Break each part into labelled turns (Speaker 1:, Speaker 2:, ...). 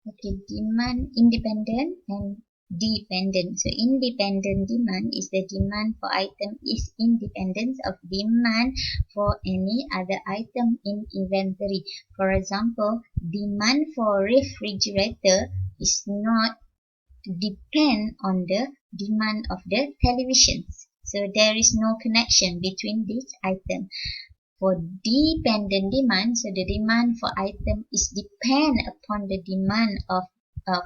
Speaker 1: Okay, demand independent and dependent. So independent demand is the demand for item is independent of demand for any other item in inventory. For example, demand for refrigerator is not depend on the demand of the televisions. So there is no connection between these items. For dependent demand, so the demand for item is depend upon the demand of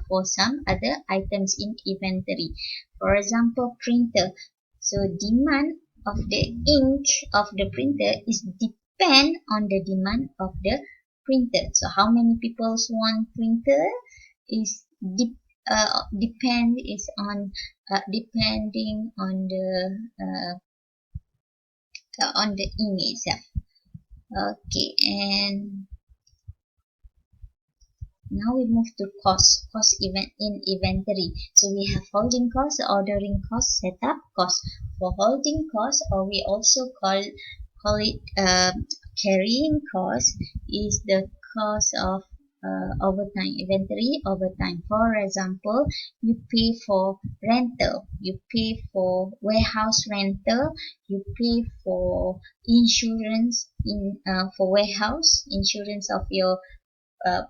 Speaker 1: for some other items in inventory. For example, printer. So demand of the ink of the printer is depend on the demand of the printer. So how many people want printer is depend is on depending on the ink itself. Okay, and now we move to cost event in inventory. So we have holding cost, ordering cost, setup cost. For holding cost, or we also call it carrying cost, is the cost of overtime inventory overtime. For example, you pay for rental, you pay for warehouse rental, you pay for insurance for warehouse insurance of your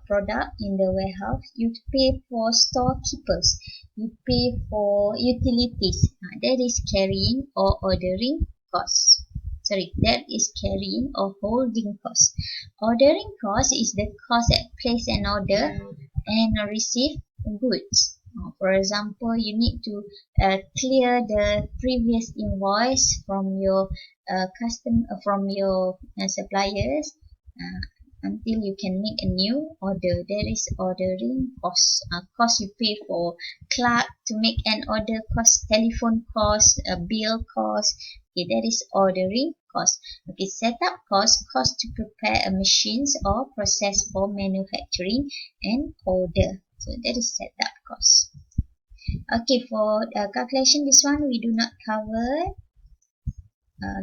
Speaker 1: product in the warehouse, you pay for storekeepers, you pay for utilities. That is carrying or ordering cost. Sorry, that is carrying or holding cost. Ordering cost is the cost that place an order and receive goods. For example, you need to clear the previous invoice from your from your suppliers. Until you can make a new order. There is ordering cost. Cost you pay for clerk to make an order, cost telephone cost, bill cost. Okay, that is ordering cost. Okay, setup cost, cost to prepare a machines or process for manufacturing and order. So that is setup cost. Okay, for calculation, this one we do not cover.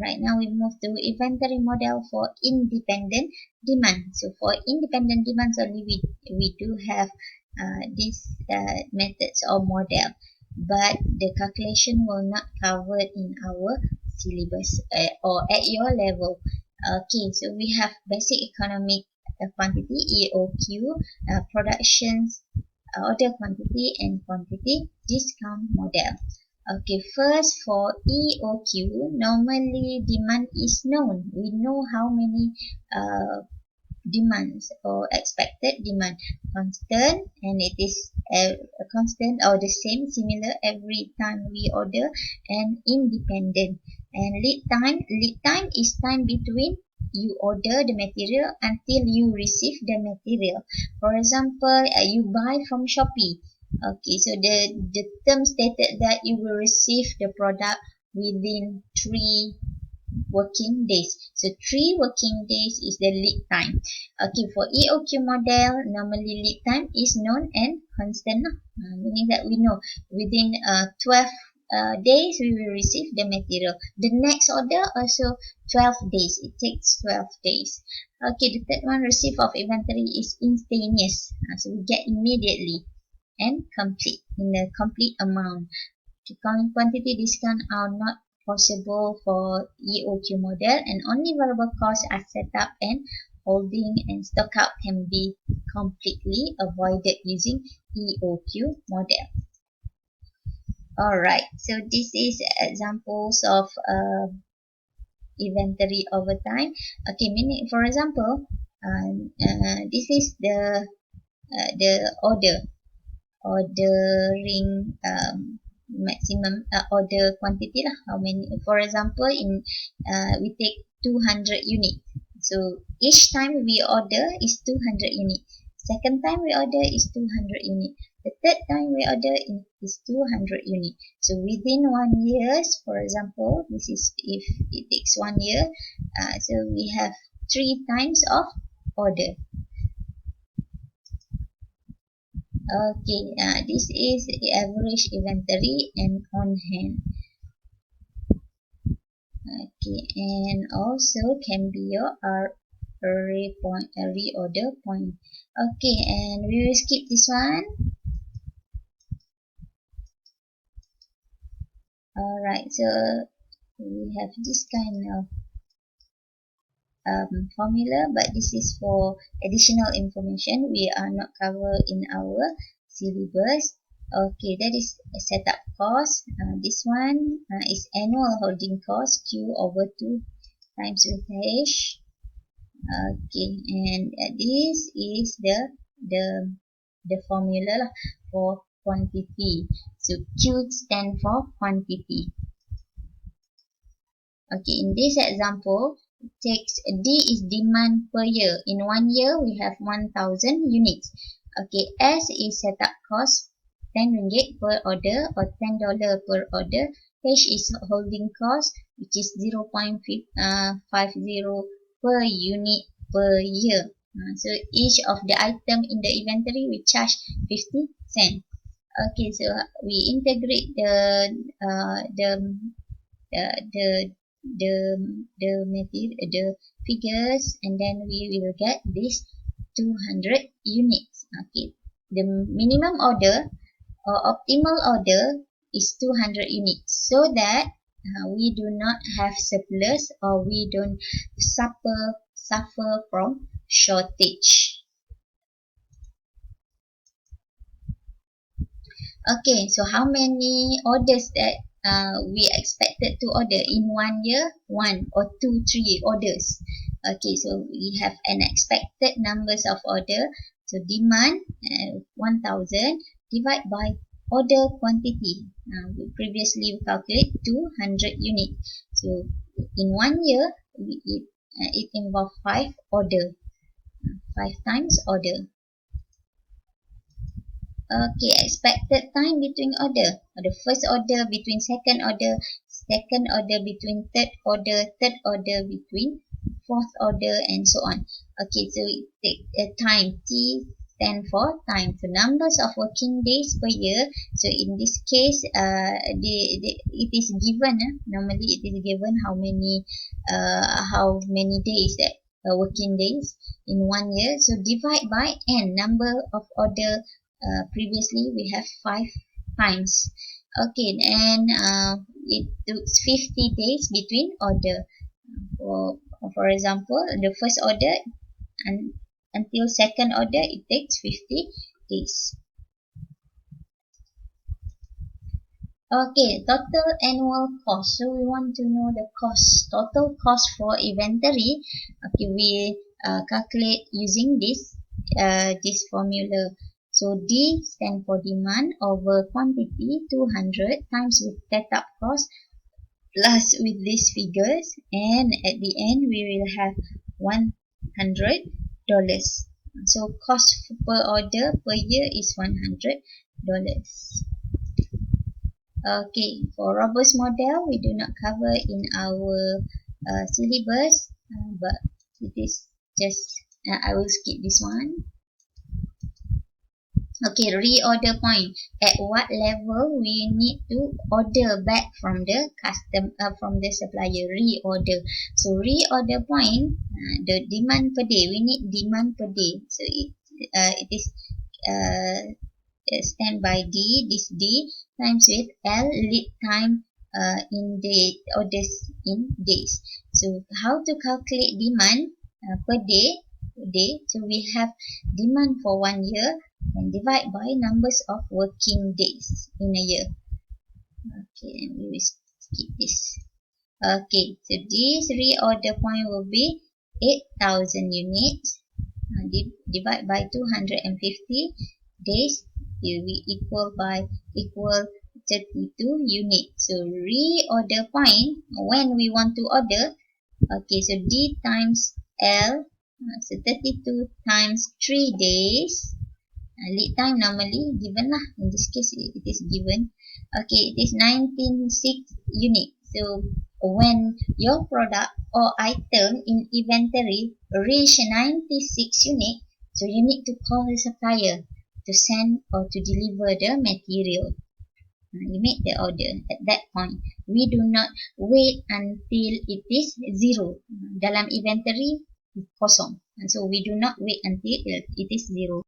Speaker 1: Right now we move to inventory model for independent demand. So for independent demands only we do have these methods or model, but the calculation will not cover in our syllabus or at your level. Okay, so we have basic economic quantity EOQ, productions, order quantity and quantity discount model. Okay, first for EOQ, normally demand is known. We know how many demands or expected demand constant, and it is a constant or the same similar every time we order, and independent. And lead time is time between you order the material until you receive the material. For example, you buy from Shopee. Okay, so the term stated that you will receive the product within 3 working days. So 3 working days is the lead time. Okay, for EOQ model, normally lead time is known and constant, meaning that we know within 12 days we will receive the material. The next order also 12 days. It takes 12 days. Okay, the third one, receipt of inventory is instantaneous. So we get immediately and complete in a complete amount. Quantity discount are not possible for EOQ model, and only variable costs are set up, and holding and stock out can be completely avoided using EOQ model. Alright, so this is examples of inventory over time. Okay, meaning for example, this is the ordering maximum order quantity lah. How many? For example, in we take 200 unit. So each time we order is 200 unit. Second time we order is 200 unit. The third time we order is 200 unit. So within 1 year, for example, this is if it takes 1 year. So we have 3 times of order. Okay, this is the average inventory and on hand. Okay, and also can be your reorder point. Okay, and we will skip this one. Alright, so we have this kind of formula, but this is for additional information. We are not covered in our syllabus. Okay, that is a setup cost. This one is annual holding cost, Q over 2 times with H. Okay, and this is the formula lah for quantity. So Q stand for quantity. Okay, in this example, takes D is demand per year. In 1 year, we have 1,000 units. Okay, S is setup cost, 10 ringgit per order or $10 per order. H is holding cost, which is 0.50 per unit per year. So each of the item in the inventory we charge 50 cents. Okay, so we integrate the figures, and then we will get this 200 units. Okay, the minimum order or optimal order is 200 units, so that we do not have surplus or we don't suffer from shortage. Okay, so how many orders that we expected to order in 1 year? 1 or 2, 3 orders. Okay, so we have an expected numbers of order. So demand 1,000 divide by order quantity. Previously we calculate 200 units. So in 1 year it involves 5 order, 5 times order. Okay, expected time between order. The first order between second order between third order between fourth order, and so on. Okay, so it take a time. T stand for time. So numbers of working days per year. So in this case, it is given. Normally, it is given how many days that working days in 1 year. So divide by n, number of order. Previously we have 5 times. Okay, and it took 50 days between order. For example, the first order and until second order it takes 50 days. Okay, total annual cost. So we want to know the cost, total cost for inventory. Okay, we calculate using this formula. So D stand for demand over quantity, 200 times with setup cost plus with these figures, and at the end we will have $100. So cost per order per year is $100. Okay, for robust model we do not cover in our syllabus, but it is just I will skip this one. Okay, reorder point. At what level we need to order back from the supplier? Reorder. So reorder point, the demand per day. We need demand per day. So it is stand by D. This D times with L, lead time in the orders in days. So how to calculate demand per day? So we have demand for 1 year and divide by numbers of working days in a year. Okay, and we will skip this. Okay, so this reorder point will be 8,000 units. Divide by 250 days, it will be equal 32 units. So reorder point, when we want to order, okay, so D times L, so 32 times 3 days. Lead time normally given lah. In this case, it is given. Okay, it is 19.6 units. So when your product or item in inventory reach 96 units, so you need to call the supplier to send or to deliver the material. You make the order at that point. We do not wait until it is 0. Dalam inventory, kosong. And so we do not wait until it is zero.